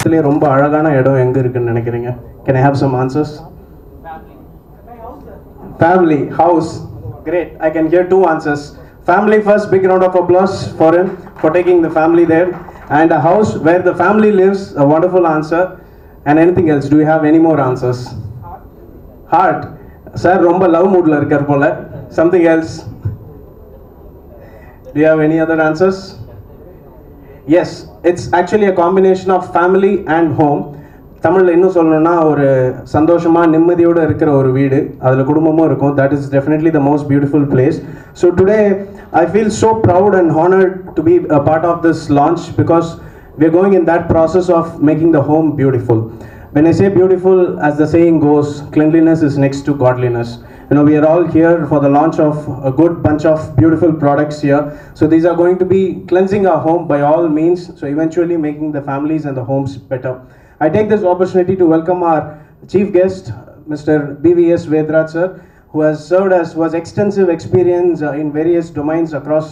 உலகத்திலே ரொம்ப அழகான இடம் எங்க இருக்குன்னு நினைக்கிறீங்க? Can I have some answers? Family, house. Great. I can hear two answers. Family first, big round of applause for him for taking the family there. And a house where the family lives, a wonderful answer. And anything else? Do you have any more answers? Heart. Sir, romba love mood la irukar pola. Something else? Do you have any other answers? Yes, it's actually a combination of family and home. தமிழில் இன்னும் சொல்லணும்னா ஒரு சந்தோஷமாக நிம்மதியோடு இருக்கிற ஒரு வீடு, அதில் குடும்பமும் இருக்கும். That is definitely the most beautiful place. So today I feel so proud and honored to be a part of this launch because we are going in that process of making the home beautiful. When I say beautiful, as the saying goes, cleanliness is next to godliness. You know, we are all here for the launch of a good bunch of beautiful products here. So these are going to be cleansing our home by all means, so eventually making the families and the homes better. I take this opportunity to welcome our chief guest, Mr. BVS Vedraj sir, who has extensive experience in various domains across.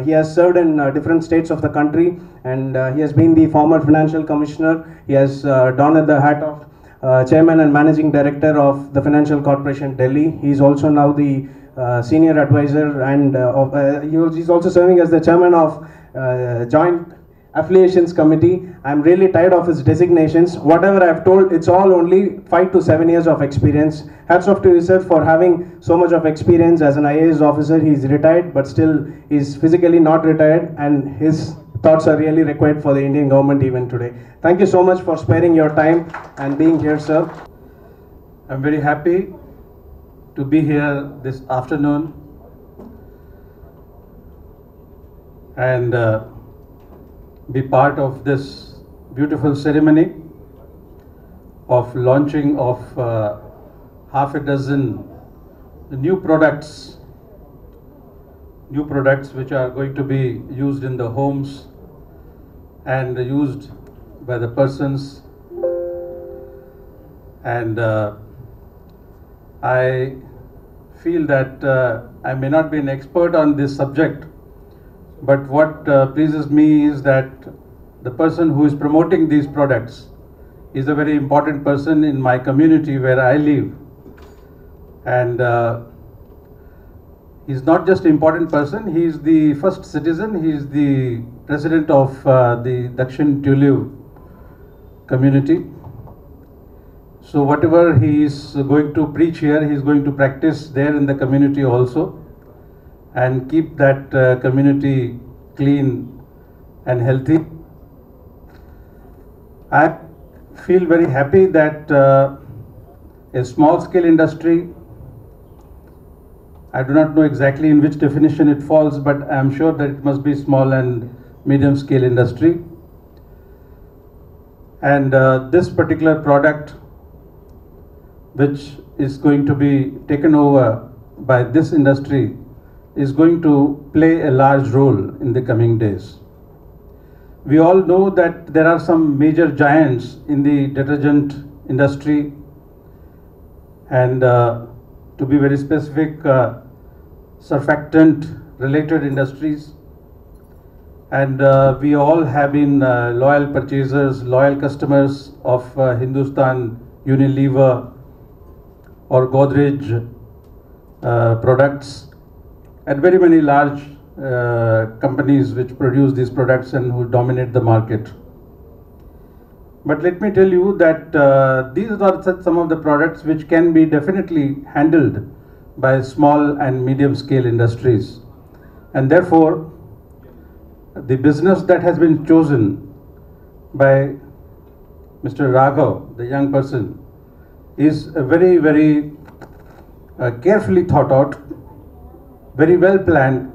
He has served in different states of the country, and he has been the former financial commissioner. He has donned the hat of chairman and managing director of the Financial Corporation Delhi. He is also now the senior advisor, and he is also serving as the chairman of Joint Affiliations Committee. I'm really tired of his designations. Whatever I've told, it's all only 5 to 7 years of experience. Hats off to you, sir, for having so much of experience as an IAS officer. He's retired, but still he's physically not retired, and his thoughts are really required for the Indian government even today. Thank you so much for sparing your time and being here, sir. I'm very happy to be here this afternoon, and be part of this beautiful ceremony of launching of half a dozen new products which are going to be used in the homes and used by the persons. And I feel that I may not be an expert on this subject, but what pleases me is that the person who is promoting these products is a very important person in my community where I live. And he's not just an important person, he is the first citizen, he is the president of the Dakshin Tuliv community. So whatever he is going to preach here, he is going to practice there in the community also, and keep that community clean and healthy. I feel very happy that a small scale industry, I do not know exactly in which definition it falls, but I am sure that it must be small and medium scale industry. And this particular product, which is going to be taken over by this industry, is going to play a large role in the coming days. We all know that there are some major giants in the detergent industry, and to be very specific, surfactant related industries, and we all have been loyal purchasers, loyal customers of Hindustan Unilever or Godrej products, and very many large companies which produce these products and who dominate the market. But let me tell you that these are some of the products which can be definitely handled by small and medium scale industries, and therefore the business that has been chosen by Mr. Raghav, the young person, is a very, very carefully thought out, very well planned,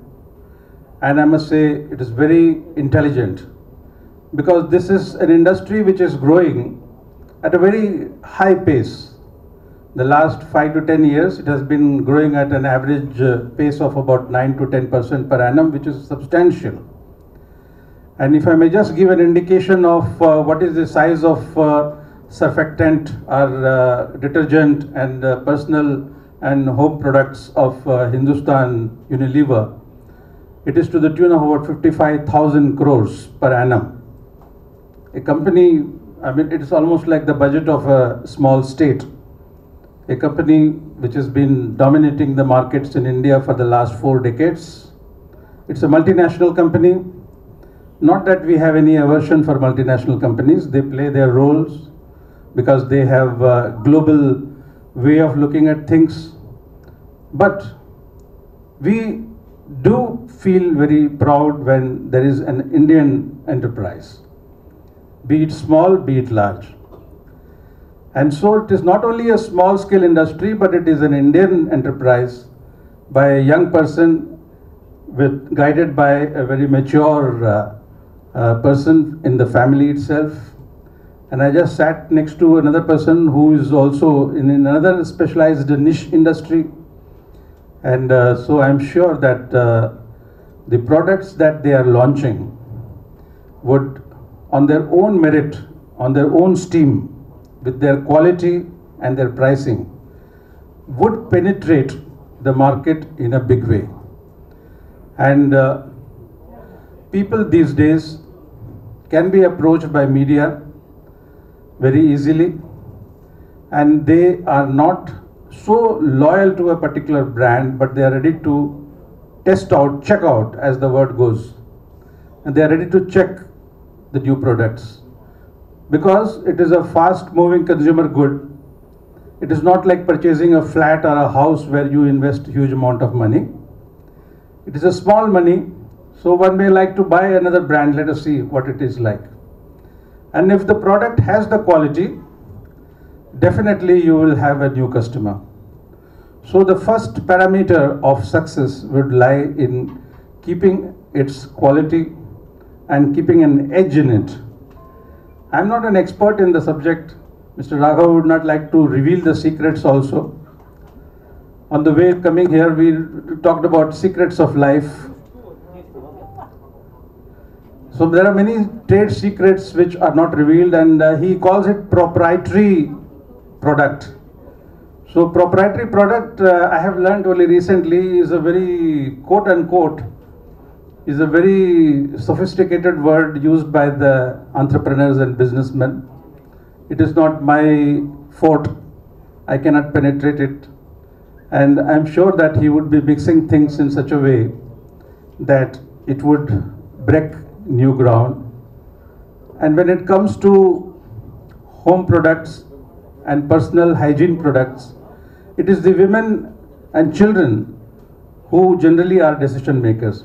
and I must say it is very intelligent, because this is an industry which is growing at a very high pace. The last 5 to 10 years it has been growing at an average pace of about 9 to 10% per annum, which is substantial. And if I may just give an indication of what is the size of surfactant or detergent and personal and home products of Hindustan Unilever, it is to the tune of about 55,000 crores per annum. A company I mean, it's almost like the budget of a small state. A company which has been dominating the markets in India for the last 4 decades. It's a multinational company. Not that we have any aversion for multinational companies. They play their roles because they have a global way of looking at things. But we do feel very proud when there is an Indian enterprise, be it small, be it large. And so it is not only a small scale industry, but it is an Indian enterprise by a young person guided by a very mature person in the family itself. And I just sat next to another person who is also in another specialized niche industry. And so I'm sure that the products that they are launching would, on their own merit, on their own steam, with their quality and their pricing, would penetrate the market in a big way. And people these days can be approached by media very easily, and they are not so loyal to a particular brand, but they are ready to test out, check out, as the word goes, and they are ready to check the new products, because it is a fast moving consumer good. It is not like purchasing a flat or a house where you invest huge amount of money. It is a small money, so one may like to buy another brand. Let us see what it is like. And if the product has the quality, definitely you will have a new customer. So the first parameter of success would lie in keeping its quality and keeping an edge in it. I'm not an expert in the subject. Mr. Raghav would not like to reveal the secrets also. On the way coming here, we talked about secrets of life. So there are many trade secrets which are not revealed, and he calls it proprietary product. So proprietary product, I have learned only recently, is a very quote unquote, is a very sophisticated word used by the entrepreneurs and businessmen. It is not my forte. I cannot penetrate it. And I'm sure that he would be mixing things in such a way that it would break new ground. And when it comes to home products and personal hygiene products, it is the women and children who generally are decision makers.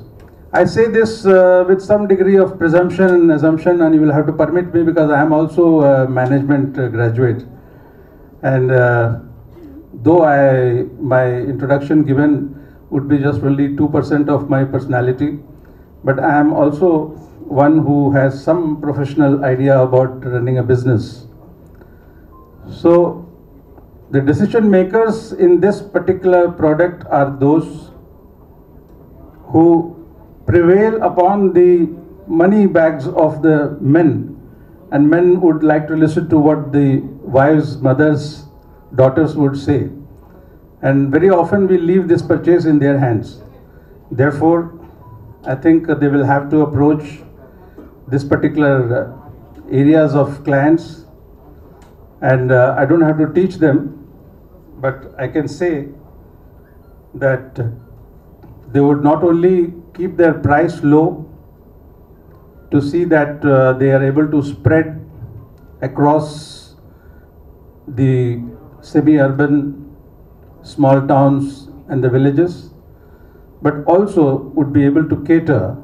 I say this with some degree of presumption and assumption, and you will have to permit me because I am also a management graduate. And though my introduction given would be just only 2% of my personality, but I am also one who has some professional idea about running a business. So the decision makers in this particular product are those who prevail upon the money bags of the men, and men would like to listen to what the wives, mothers, daughters would say, and very often we leave this purchase in their hands. Therefore, I think they will have to approach this particular areas of clients, and I don't have to teach them, but I can say that they would not only keep their price low to see that they are able to spread across the semi-urban, small towns and the villages, but also would be able to cater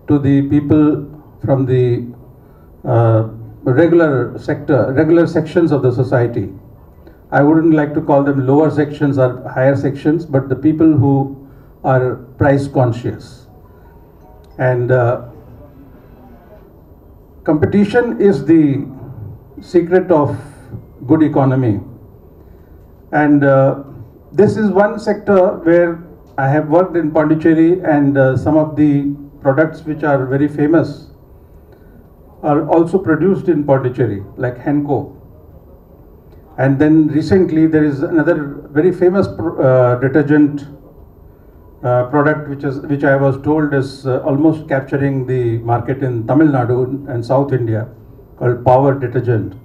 to the people from the regular sections of the society. I wouldn't like to call them lower sections or higher sections, but the people who are price conscious. And competition is the secret of good economy. And this is one sector where I have worked in Pondicherry, and some of the products which are very famous are also produced in Pondicherry, like Henko. And then recently there is another very famous detergent product which I was told is almost capturing the market in Tamil Nadu and South India, called Power Detergent.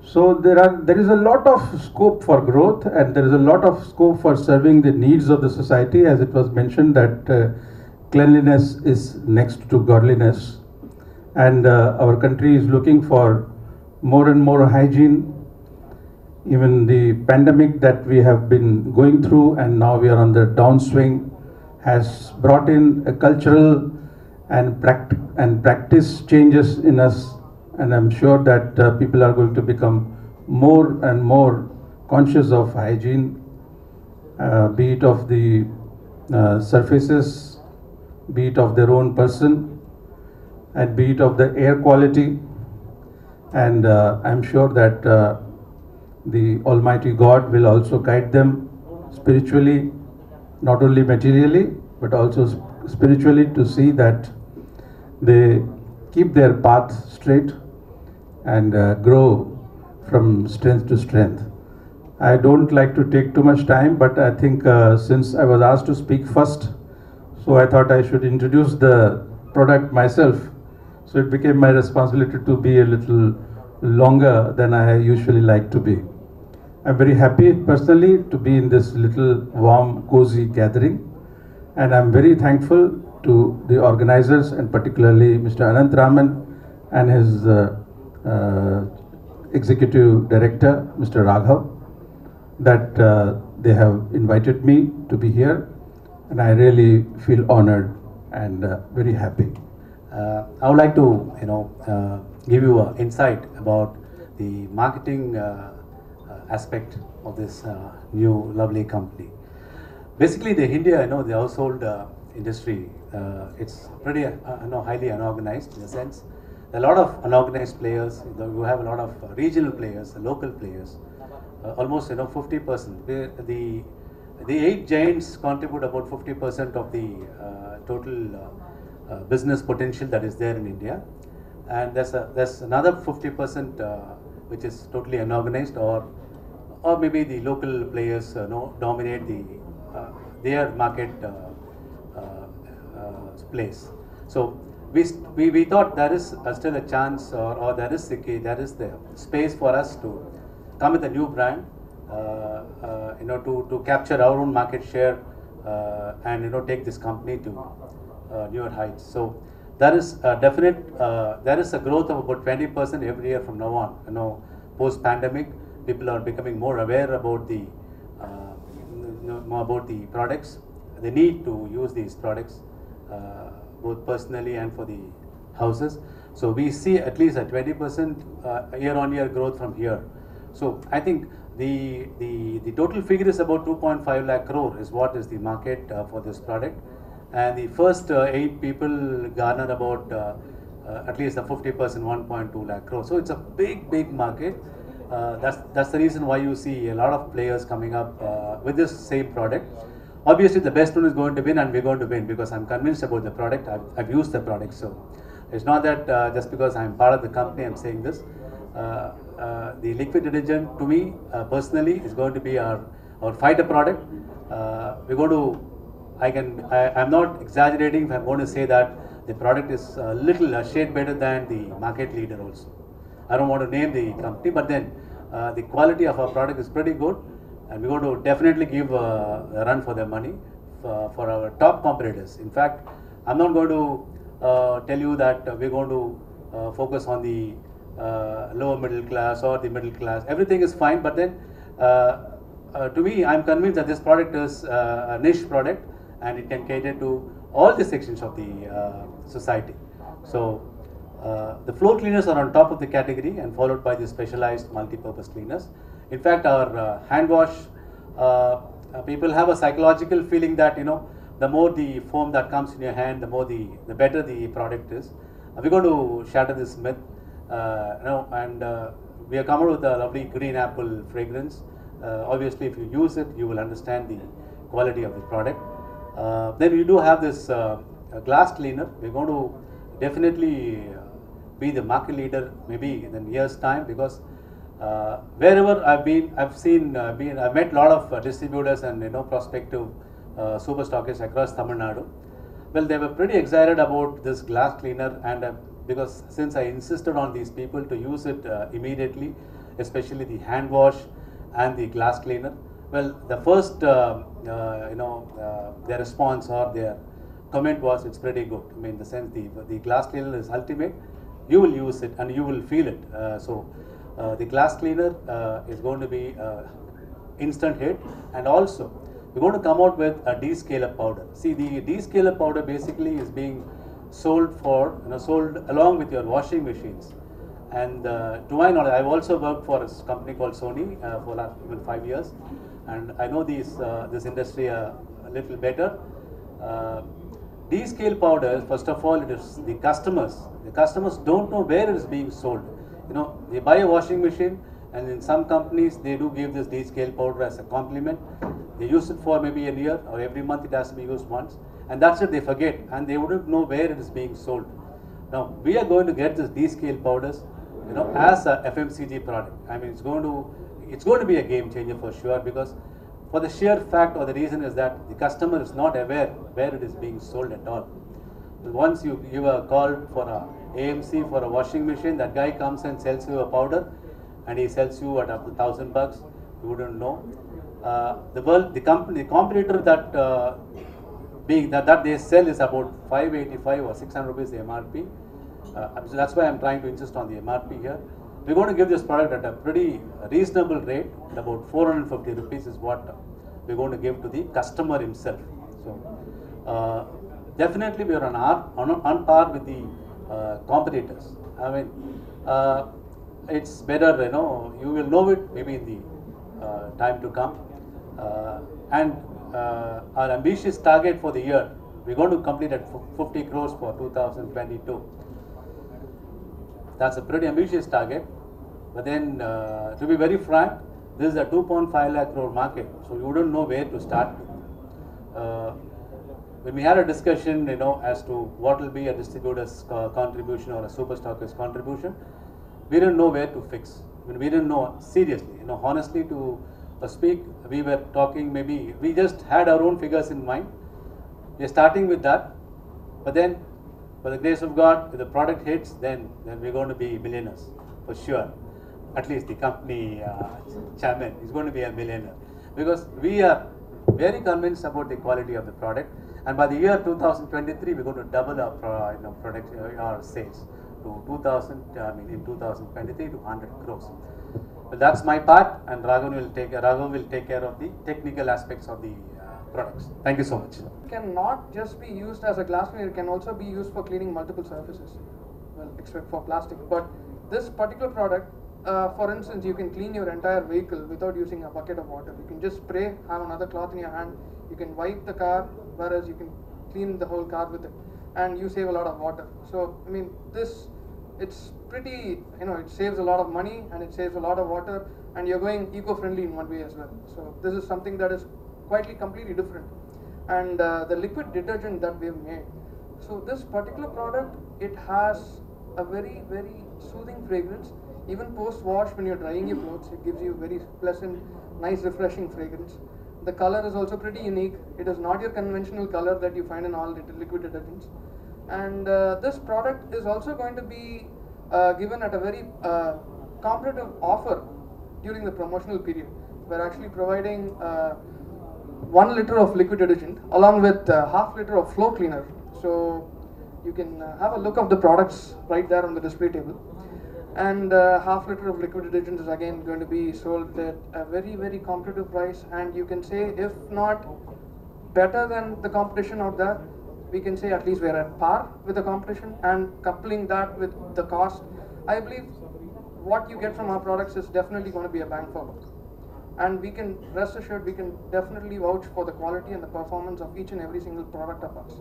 So there is a lot of scope for growth, and there is a lot of scope for serving the needs of the society, as it was mentioned that cleanliness is next to godliness, and our country is looking for more and more hygiene. Even the pandemic that we have been going through, and now we are on the downswing, has brought in a cultural and practice changes in us, and I'm sure that people are going to become more and more conscious of hygiene, be it of the surfaces, be it of their own person, and be it of the air quality. And I'm sure that the Almighty God will also guide them spiritually, not only materially, but also spiritually, to see that they keep their path straight and grow from strength to strength. I don't like to take too much time, but I think since I was asked to speak first, so I thought I should introduce the product myself. So it became my responsibility to be a little longer than I usually like to be. I'm very happy personally to be in this little warm, cozy gathering, and I'm very thankful to the organizers, and particularly Mr. Anant Raman and his Executive Director, Mr. Raghav, that they have invited me to be here, and I really feel honored and very happy. I would like to, give you an insight about the marketing aspect of this new lovely company. Basically, the India, the household industry, it's pretty, highly unorganized in a sense. There are a lot of unorganized players. You have a lot of regional players, local players. Almost, 50%. The 8 giants contribute about 50% of the total business potential that is there in India, and there's another 50% which is totally unorganized, or maybe the local players dominate their market place. So we thought there is still a chance, or there is the space for us to come with a new brand, to capture our own market share, and take this company to newer heights. So there is a definite, there is a growth of about 20% every year from now on. Post pandemic, people are becoming more aware about the products. They need to use these products both personally and for the houses. So we see at least a 20% year-on-year growth from here. So I think the total figure is about 2.5 lakh crore is what is the market for this product, and the first 8 people garner about at least a 50%, 1.2 lakh crore. So it's a big market. That's the reason why you see a lot of players coming up with this same product. Obviously, the best one is going to win, and we're going to win because I'm convinced about the product. I've used the product, so it's not that just because I'm part of the company I'm saying this. The liquid detergent, to me personally, is going to be our fighter product. We're going to. I'm not exaggerating if I'm going to say that the product is a shade better than the market leader also. I don't want to name the company, but then the quality of our product is pretty good, and we're going to definitely give a run for their money for our top competitors. In fact, I'm not going to tell you that we're going to focus on the lower middle class or the middle class. Everything is fine, but then to me, I'm convinced that this product is a niche product, and it can cater to all the sections of the society. So the floor cleaners are on top of the category, and followed by the specialized multi-purpose cleaners. In fact, our hand wash, people have a psychological feeling that the more the foam that comes in your hand, the better the product is. We're going to shatter this myth, and we are coming with a lovely green apple fragrance. Obviously, if you use it, you will understand the quality of the product. Then we do have this glass cleaner. We're going to definitely be the market leader maybe in a year's time, because wherever I've been, I've met a lot of distributors and prospective super stockists across Tamil Nadu. Well, they were pretty excited about this glass cleaner, and because since I insisted on these people to use it immediately, especially the hand wash and the glass cleaner. Well, the first, their response or their comment was, it's pretty good. I mean, the sense the glass cleaner is ultimate. You will use it and you will feel it. The glass cleaner is going to be instant hit, and also we're going to come out with a descaler powder. See, the descaler powder basically is being sold sold along with your washing machines. And to my knowledge, I've also worked for a company called Sony for last even 5 years, and I know this industry a little better. Descale powders, first of all, it is the customers. The customers don't know where it is being sold. They buy a washing machine, and in some companies they do give this descale powder as a compliment. They use it for maybe a year, or every month it has to be used once, and that's it. They forget, and they wouldn't know where it is being sold. Now we are going to get this descale powders, as a FMCG product. I mean, it's going to be a game changer for sure, because for the sheer fact or the reason is that the customer is not aware where it is being sold at all. Once you give a call for a AMC for a washing machine, that guy comes and sells you a powder, and he sells you at up to $1,000. You wouldn't know. The competitor that they sell is about 585 or 600 rupees the MRP. So that's why I'm trying to insist on the MRP here. We're going to give this product at a pretty reasonable rate, at about 450 rupees is what we're going to give to the customer himself. So definitely we are on par with the competitors. I mean, it's better, you will know it maybe in the time to come. And our ambitious target for the year, we're going to complete at 50 crores for 2022. That's a pretty ambitious target, but then to be very frank, this is a 2.5 lakh crore market, so you wouldn't know where to start. When we had a discussion, as to what will be a distributor's contribution or a super stockist contribution, we didn't know where to fix. We didn't know seriously. Honestly, to speak, we were talking. Maybe we just had our own figures in mind. We are starting with that, but then, by the grace of God, if the product hits, then we're going to be millionaires for sure. At least the company chairman is going to be a millionaire, because we are very convinced about the quality of the product. And by the year 2023, we're going to double our our sales to 2023 to 100 crores. But that's my part, and Raghav will take care of the technical aspects of the products. Thank you so much. It cannot just be used as a glass cleaner, it can also be used for cleaning multiple surfaces, well, except for plastic. But this particular product, for instance, you can clean your entire vehicle without using a bucket of water. You can just spray, have another cloth in your hand, you can wipe the car, whereas you can clean the whole car with it, and you save a lot of water. So, I mean, it's pretty, it saves a lot of money, and it saves a lot of water, and you're going eco-friendly in one way as well. So this is something that is completely different. And the liquid detergent that we've made, so this particular product, it has a very, very soothing fragrance. Even post-wash, when you're drying your clothes, it gives you very pleasant, nice, refreshing fragrance. The color is also pretty unique. It is not your conventional color that you find in all liquid detergents. And this product is also going to be given at a very competitive offer during the promotional period. We're actually providing 1 liter of liquid detergent along with half liter of floor cleaner. So you can have a look of the products right there on the display table. And half liter of liquid detergent is again going to be sold at a very, very competitive price. And you can say, if not better than the competition out there, we can say at least we're at par with the competition. And coupling that with the cost, I believe what you get from our products is definitely going to be a bang for buck. And we can rest assured, we can definitely vouch for the quality and the performance of each and every single product of ours.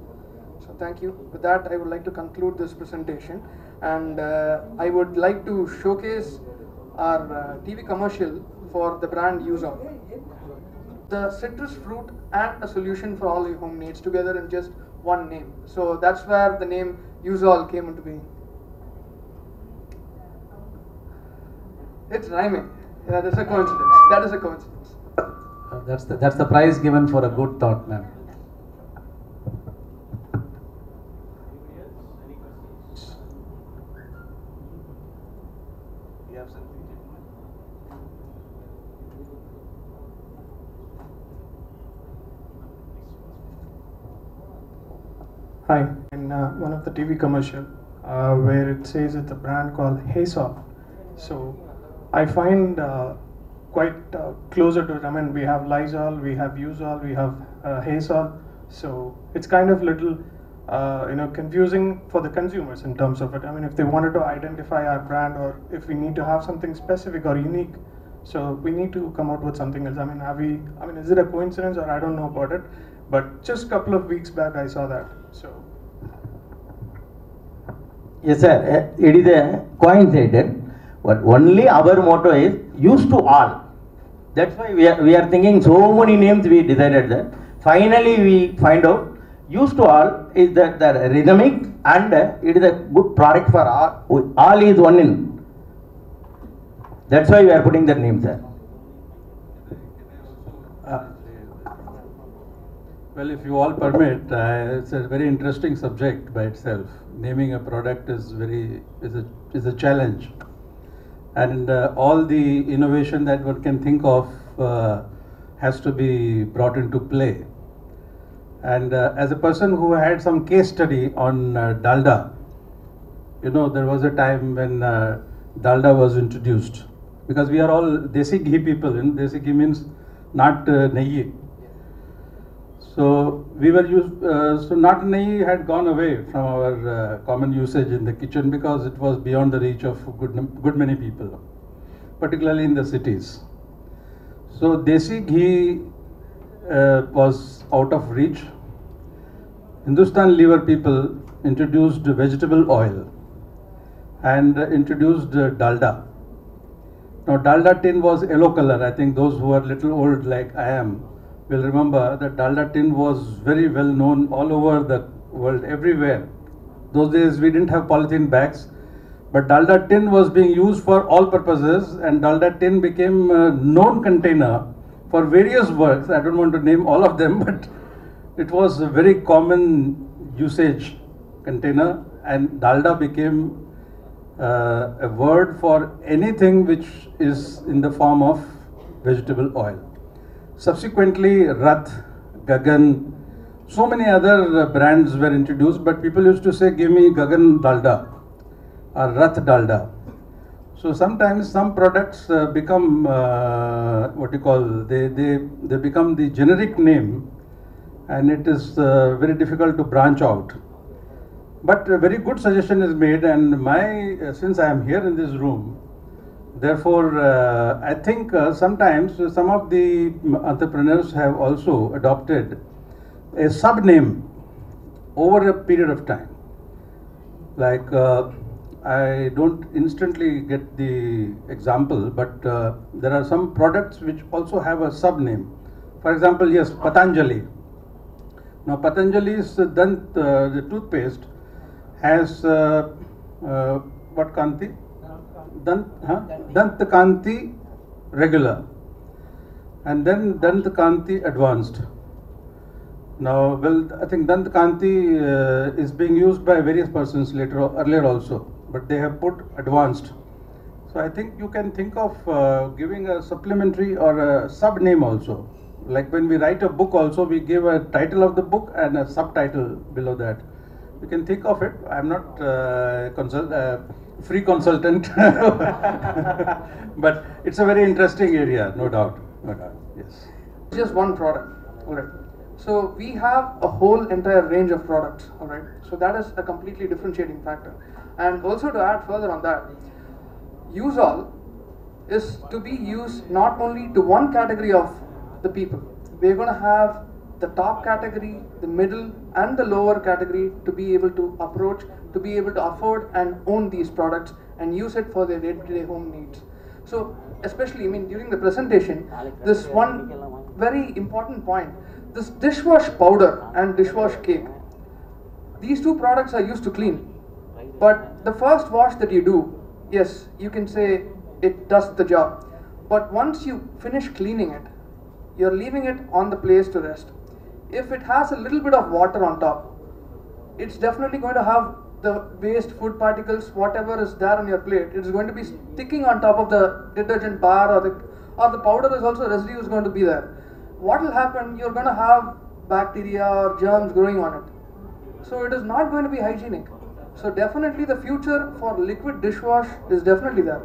So thank you. With that, I would like to conclude this presentation, and I would like to showcase our TV commercial for the brand Uzol. The citrus fruit and a solution for all your home needs together in just one name. So that's where the name Uzol came into being. It's rhyming. That is a coincidence. That is a coincidence. That's the prize given for a good thought, ma'am. Hi. In one of the TV commercial, where it says it's a brand called Haysol. So I find quite closer to it. I mean, we have Lysol, we have Usol, we have Haysol. So it's kind of little, confusing for the consumers in terms of it. I mean, if they wanted to identify our brand, or if we need to have something specific or unique, so we need to come out with something else. I mean, is it a coincidence, or I don't know about it, but just a couple of weeks back I saw that. So yes, sir. It is a coincidence, but only our motto is used to all. That's why we are thinking so many names. We decided that. Finally, we find out used to all is the rhythmic, and it is a good product for all. All is one in. That's why we are putting that name, sir. Well, if you all permit, it's a very interesting subject by itself. Naming a product is a challenge, and all the innovation that one can think of has to be brought into play. And as a person who had some case study on Dalda, there was a time when Dalda was introduced, because we are all Desi ghee people, and Desi ghee means not nehi. So we were so not nehi had gone away from our common usage in the kitchen, because it was beyond the reach of good many people, particularly in the cities. So Desi ghee was out of reach. Hindustan Lever people introduced vegetable oil and introduced Dalda. Now Dalda tin was yellow color. I think those who are little old like I am will remember that Dalda tin was very well known all over the world, everywhere. Those days we didn't have polythene bags, but Dalda tin was being used for all purposes, and Dalda tin became a known container for various works. I don't want to name all of them, but it was a very common usage container, and Dalda became a word for anything which is in the form of vegetable oil. Subsequently, Rath, Gagan, so many other brands were introduced, but people used to say, give me Gagan Dalda or Rath Dalda. So sometimes some products become they become the generic name, and it is very difficult to branch out. But a very good suggestion is made, and since I am here in this room, therefore I think sometimes some of the entrepreneurs have also adopted a sub-name over a period of time. Like I don't instantly get the example, but there are some products which also have a sub-name. For example, yes, Patanjali. Now Patanjali's Dant, the toothpaste, has what Kanti? Dant Kanti regular, and then Dant Kanti advanced. Now, well, I think Dant Kanti is being used by various persons earlier also, but they have put advanced. So I think you can think of giving a supplementary or a sub name also. Like when we write a book also, we give a title of the book and a subtitle below that. You can think of it. I'm not free consultant, but it's a very interesting area, no doubt. No doubt. Yes. Just one product. All right. So we have a whole entire range of products. All right. So that is a completely differentiating factor. And also to add further on that, Usol is to be used not only to one category of the people. We're going to have the top category, the middle and the lower category to be able to approach, to be able to afford and own these products and use it for their day-to-day home needs. So especially, during the presentation, this one very important point, this dishwash powder and dishwash cake, these two products are used to clean. But the first wash that you do, yes, you can say it does the job. But once you finish cleaning it, you're leaving it on the place to rest. If it has a little bit of water on top, it's definitely going to have the waste food particles, whatever is there on your plate, it's going to be sticking on top of the detergent bar, or the powder is also residue is going to be there. What will happen? You're going to have bacteria or germs growing on it. So it is not going to be hygienic. So definitely the future for liquid dishwash is definitely there.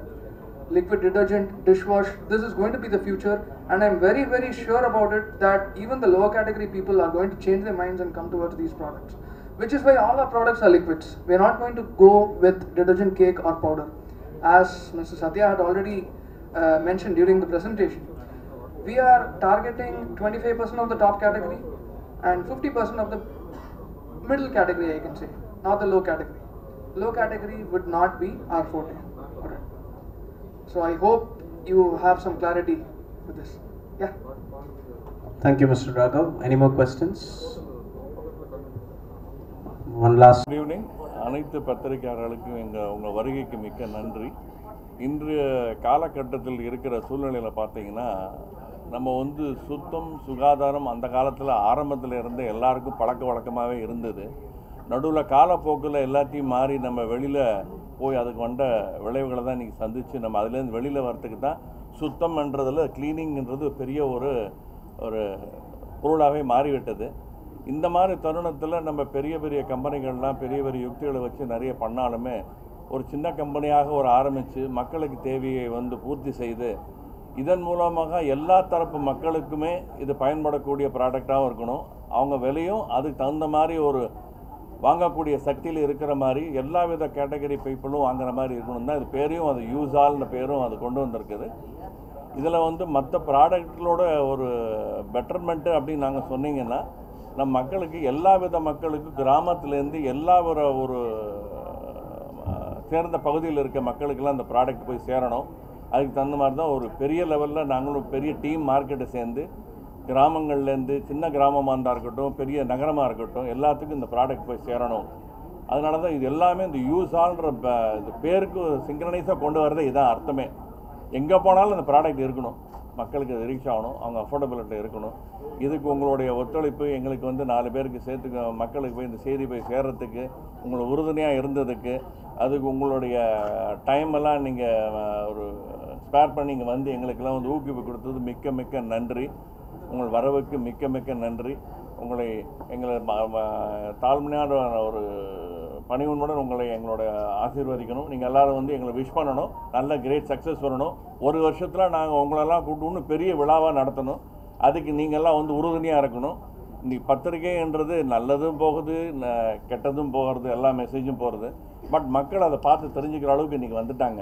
Liquid detergent, dishwash, this is going to be the future, and I'm very, very sure about it that even the lower category people are going to change their minds and come towards these products. Which is why all our products are liquids. We are not going to go with detergent cake or powder. As Mr. Satya had already mentioned during the presentation, we are targeting 25% of the top category and 50% of the middle category, I can say, not the low category. Low category would not be our forte. Alright. So I hope you have some clarity with this. Yeah. Thank you, Mr. Raghav. Any more questions? One last. Good evening. அனைத்து பத்திரிகையாளர்களுக்கும் உங்கள் வருகைக்கு மிக்க நன்றி. இன்றைய காலகட்டத்தில் இருக்கிற சூழ்நிலையில் பார்த்தீங்கன்னா நம்ம வந்து சுத்தம் சுகாதாரம் அந்த காலத்தில் ஆரம்பத்தில் இருந்த எல்லாருக்கும் பழக்க வழக்கமாகவே இருந்தது. நடுவில் காலப்போக்கில் எல்லாத்தையும் மாறி நம்ம வெளியில் போய் அதுக்கு வந்த விளைவுகளை தான் இன்றைக்கி சந்தித்து நம்ம அதுலேருந்து வெளியில் வரத்துக்கு தான் சுத்தம்ன்றதில் க்ளீனிங்கிறது பெரிய ஒரு பொருளாகவே மாறிவிட்டது. இந்த மாதிரி தருணத்தில் நம்ம பெரிய பெரிய கம்பெனிகள்லாம் பெரிய பெரிய யுக்திகளை வச்சு நிறைய பண்ணாலுமே ஒரு சின்ன கம்பெனியாக ஒரு ஆரம்பித்து மக்களுக்கு தேவையை வந்து பூர்த்தி செய்து இதன் மூலமாக எல்லா தரப்பு மக்களுக்குமே இது பயன்படக்கூடிய ப்ராடக்டாகவும் இருக்கணும். அவங்க விலையும் அதுக்கு தகுந்த மாதிரி ஒரு வாங்கக்கூடிய சக்தியில் இருக்கிற மாதிரி எல்லா வித கேட்டகரி பீப்புளும் வாங்குற மாதிரி இருக்கணும் தான் இது பேரையும் அது யூஸால்னு பேரும் அது கொண்டு வந்திருக்குது. இதில் வந்து மற்ற ப்ராடக்ட்களோட ஒரு பெட்டர்மெண்ட்டு அப்படின்னு நாங்கள் சொன்னீங்கன்னா நம்ம மக்களுக்கு எல்லா வித மக்களுக்கு கிராமத்துலேருந்து எல்லா ஒரு சேர்ந்த பகுதியில் இருக்க மக்களுக்கெல்லாம் அந்த ப்ராடக்ட் போய் சேரணும். அதுக்கு தகுந்த மாதிரி தான் ஒரு பெரிய லெவலில் நாங்களும் பெரிய டீம் மார்க்கெட்டை சேர்ந்து கிராமங்கள்லேருந்து சின்ன கிராமமாக இருந்தால் இருக்கட்டும் பெரிய நகரமாக இருக்கட்டும் எல்லாத்துக்கும் இந்த ப்ராடக்ட் போய் சேரணும். அதனால தான் இது எல்லாமே இந்த யூஸால்ன்ற இந்த பேருக்கு சிங்க்ரனைஸாக கொண்டு வரதே இதான் அர்த்தமே. எங்கே போனாலும் இந்த ப்ராடக்ட் இருக்கணும், மக்களுக்கு அது ரீச் ஆகணும், அவங்க அஃபோர்டபிலிட்டி இருக்கணும். இதுக்கு உங்களுடைய ஒத்துழைப்பு எங்களுக்கு வந்து 4 பேருக்கு சேர்த்துக்க மக்களுக்கு போய் இந்த செய்தி போய் சேர்கிறதுக்கு உங்களை உறுதுணையாக இருந்ததுக்கு அதுக்கு உங்களுடைய டைமெல்லாம் நீங்கள் ஒரு ஸ்பேர் பண்ணி இங்கே வந்து எங்களுக்கெல்லாம் வந்து ஊக்குவிப்பு கொடுத்தது மிக்க மிக்க நன்றி. உங்கள் வரவுக்கு மிக்க மிக்க நன்றி. உங்களை எங்களை தாழ்மையான ஒரு பணிவுடன் உங்களை எங்களோட ஆசீர்வதிக்கணும். நீங்கள் எல்லோரும் வந்து எங்களை விஷ் பண்ணணும், நல்ல கிரேட் சக்ஸஸ் வரணும். ஒரு வருஷத்தில் நாங்கள் உங்களெல்லாம் கூப்பிட்டு இன்னும் பெரிய விழாவாக நடத்தணும். அதுக்கு நீங்கள்லாம் வந்து உறுதுணையாக இருக்கணும். இன்றைக்கி பத்திரிகைன்றது நல்லதும் போகுது கெட்டதும் போகிறது எல்லா மெசேஜும் போகிறது. பட் மக்கள் அதை பார்த்து தெரிஞ்சுக்கிற அளவுக்கு இன்றைக்கி வந்துட்டாங்க.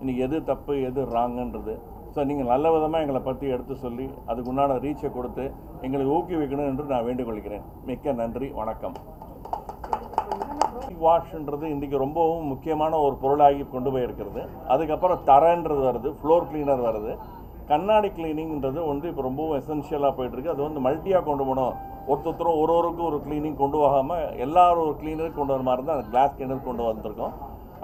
இன்றைக்கி எது தப்பு எது ராங்குன்றது. ஸோ நீங்கள் நல்ல விதமாக எங்களை பற்றி எடுத்து சொல்லி அதுக்கு உண்டான ரீச்சை கொடுத்து எங்களுக்கு ஊக்குவிக்கணும் என்று நான் வேண்டுகொள்கிறேன். மிக்க நன்றி, வணக்கம். வாஷ்ன்றது இன்றைக்கி ரொம்பவும் முக்கியமான ஒரு பொருளாகி கொண்டு போயிருக்கிறது. அதுக்கப்புறம் தரன்றது வருது, ஃப்ளோர் கிளீனர் வருது, கண்ணாடி கிளீனிங்கிறது வந்து இப்போ ரொம்பவும் எசென்ஷியலாக போயிட்டுருக்கு. அது வந்து மல்ட்டியாக கொண்டு போகணும். ஒருத்தரும் ஒருவருக்கும் ஒரு கிளீனிங் கொண்டு போகாமல் எல்லாரும் ஒரு கிளீனர் கொண்டு வர மாதிரி தான் அந்த கிளாஸ் கிளீனர் கொண்டு வந்திருக்கோம்.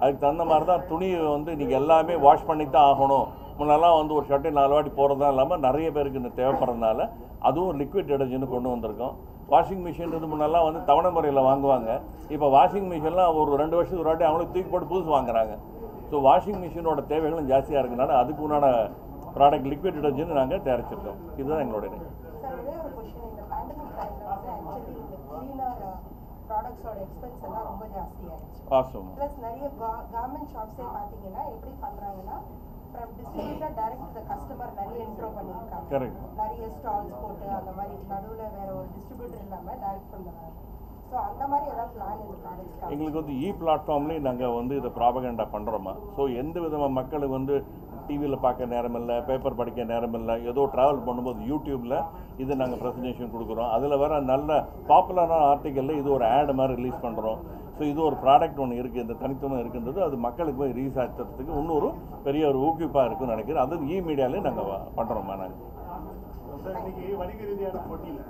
அதுக்கு தகுந்த மாதிரி தான் துணியை வந்து நீங்கள் எல்லாமே வாஷ் பண்ணி தான் ஆகணும். முன்னெல்லாம் வந்து ஒரு ஷர்ட்டை 4 வாட்டி போகிறதா இல்லாமல் நிறைய பேருக்கு இந்த தேவைப்படுறதுனால அதுவும் லிக்விட் டிடர்ஜென்ட் கொண்டு வந்திருக்கோம். வாஷிங் மிஷின்றது முன்னெல்லாம் வந்து தவணை முறையில் வாங்குவாங்க. இப்போ வாஷிங் மிஷின்லாம் ஒரு 2 வருஷத்துக்கு ஒரு வாட்டி அவங்களுக்கு தூக்கி போட்டு புதுசு வாங்குறாங்க. ஸோ வாஷிங் மிஷினோட தேவைகளும் ஜாஸ்தியாக இருக்குனால அதுக்கு உண்டான ப்ராடக்ட் லிக்விட் டிடர்ஜென்ட் நாங்கள் தயாரிச்சிருக்கோம். இதுதான் எங்களுடைய ப்ராடக்ட்ஸோட எக்ஸ்பென்ஸ் எல்லாம் ரொம்ப ஜாஸ்தியாகிடுச்சு. வாஸ்தவம். ப்ளஸ் நிறைய கார்மெண்ட் ஷாப்ஸே பார்த்தீங்கன்னா எப்படி பண்ணுறாங்கன்னா from distributor direct to the customer நிறைய இன்ட்ரோ பண்ணியிருக்காங்க. கரெக்ட். நிறைய ஸ்டால்ஸ் போட்டு அந்த மாதிரி நடுவில் வேற ஒரு டிஸ்ட்ரிபியூட்டர் இல்லாமல் டைரக்ட் பண்ணுறாங்க. ஸோ அந்த மாதிரி ஏதாவது பிளான் இந்த ப்ராடக்ட்ஸ்க்கு எங்களுக்கு வந்து பிளாட்ஃபார்ம்லேயும் நாங்கள் வந்து இதை ப்ராபகண்டா பண்ணுறோமா. ஸோ எந்த விதமாக மக்களுக்கு வந்து டிவியில் பார்க்க நேரம் இல்லை, பேப்பர் படிக்க நேரம் இல்லை, ஏதோ ட்ராவல் பண்ணும்போது யூடியூப்பில் இது நாங்கள் ப்ரெசன்டேஷன் கொடுக்குறோம். அதில் வர நல்ல பாப்புலரான ஆர்டிக்கலில் இது ஒரு ஆட் மாதிரி ரிலீஸ் பண்ணுறோம். ஸோ இது ஒரு ப்ராடக்ட் ஒன்று இருக்குது, இந்த தனித்துவம் இருக்குன்றது அது மக்களுக்கு போய் ரீச் ஆகிறதுக்கு இன்னொரு பெரிய ஒரு ஊக்குவிப்பாக இருக்குன்னு நினைக்கிறேன். அது மீடியாலே நாங்கள் பண்ணுறோமா. நாங்கள் வணிக ரீதியான போட்டியில்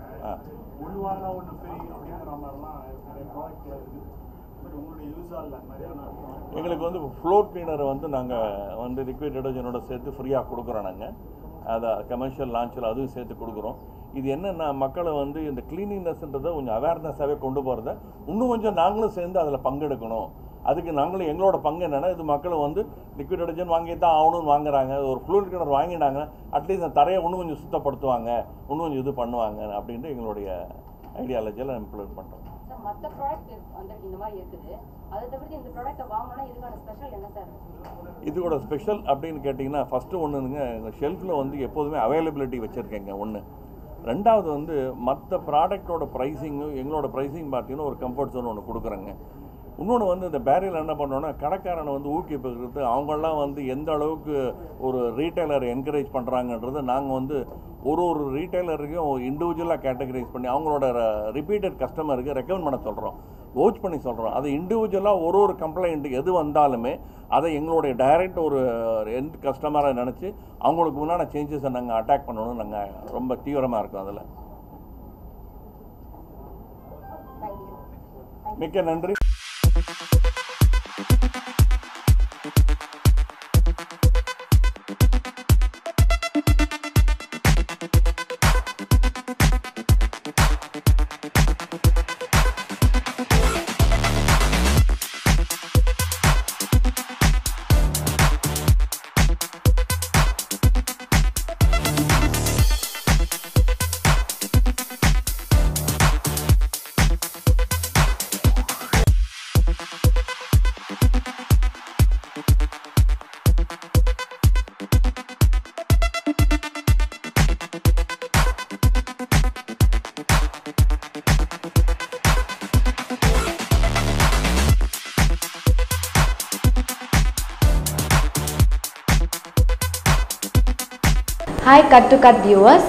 ஒன்று வாங்கினா ஒன்று ஃப்ரீ அப்படிங்கிற மாதிரிலாம் நிறைய ப்ராடக்ட்ல இருக்குது. பட் உங்களுடைய யூஸ் ஆகல நிறையான எங்களுக்கு வந்து ஃப்ளோர் கிளீனரை வந்து நாங்கள் வந்து லிக்விட் டிடர்ஜென்ட்டோட சேர்த்து ஃப்ரீயாக கொடுக்குறோம். நாங்கள் அதை கமர்ஷியல் லான்ச்சில் அதுவும் சேர்த்து கொடுக்குறோம். இது என்னென்னா மக்களை வந்து இந்த கிளீனிங்னஸ்ன்றதை கொஞ்சம் அவேர்னஸாகவே கொண்டு போகிறத இன்னும் கொஞ்சம் நாங்களும் சேர்ந்து அதில் பங்கெடுக்கணும். அதுக்கு நாங்களும் எங்களோட பங்கு என்னென்னா இது மக்களை வந்து லிக்விட் டிடர்ஜென்ட் வாங்கி தான் ஆகணும்னு வாங்குறாங்க. ஒரு ஃப்ளோர் கிளீனர் வாங்கினாங்க அட்லீஸ்ட் அந்த தரையை இன்னும் கொஞ்சம் சுத்தப்படுத்துவாங்க, இன்னும் கொஞ்சம் இது பண்ணுவாங்க அப்படின்ட்டு எங்களுடைய ஐடியாலஜியில் இம்ப்ளிமெண்ட் பண்ணுறோம். மற்ற ப்ராடக்ட் அந்த இந்த மாதிரி இருக்குது, அதை தவிர்த்து இந்த ப்ராடக்ட்டை வாங்கினா இதுக்கான ஸ்பெஷல் என்ன சார்? இதோட ஸ்பெஷல் அப்படின்னு கேட்டிங்கன்னா ஃபஸ்ட்டு ஒன்றுங்க, எங்கள் ஷெல்ஃபில் வந்து எப்போதுமே அவைலபிலிட்டி வச்சுருக்கேங்க ஒன்று. ரெண்டாவது வந்து மற்ற ப்ராடக்டோட ப்ரைஸிங்கும் எங்களோட ப்ரைஸிங் பார்த்தீங்கன்னா ஒரு கம்ஃபர்ட் ஜோன் ஒன்று கொடுக்குறேங்க. இன்னொன்று வந்து இந்த பேரியல் என்ன பண்ணோன்னா கடைக்காரனை வந்து ஊக்குவிக்கிறது, அவங்களாம் வந்து எந்த அளவுக்கு ஒரு ரீட்டைலர் என்கரேஜ் பண்ணுறாங்கன்றது நாங்கள் வந்து ஒரு ரீட்டைலருக்கும் இண்டிவிஜுவலாக கேட்டகரைஸ் பண்ணி அவங்களோட ரிப்பீட்டட் கஸ்டமருக்கு ரெக்கமெண்ட் பண்ண சொல்கிறோம், வவுச் பண்ணி சொல்கிறோம். அது இண்டிவிஜுவலாக ஒரு கம்ப்ளைண்ட் எது வந்தாலுமே அதை எங்களுடைய டைரக்ட் ஒரு எண்ட் கஸ்டமராக நினச்சி அவங்களுக்கு முன்னாடி சேஞ்சஸை நாங்கள் அட்டாக் பண்ணணும்னு நாங்கள் ரொம்ப தீவிரமாக இருக்கோம். அதில் மிக்க நன்றி. Hi Cut to Cut viewers,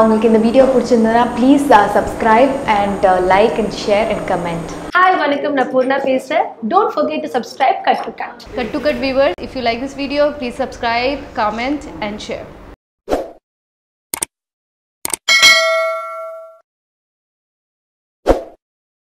உங்களுக்கு இந்த வீடியோ பிடிச்சிருந்ததுன்னா please subscribe and like and share and comment. Hi, வணக்கம், நான் பூர்ணா பேசுகிறேன். Don't forget to subscribe Cut to Cut. Cut to Cut viewers, if you like this video, please subscribe, comment and share.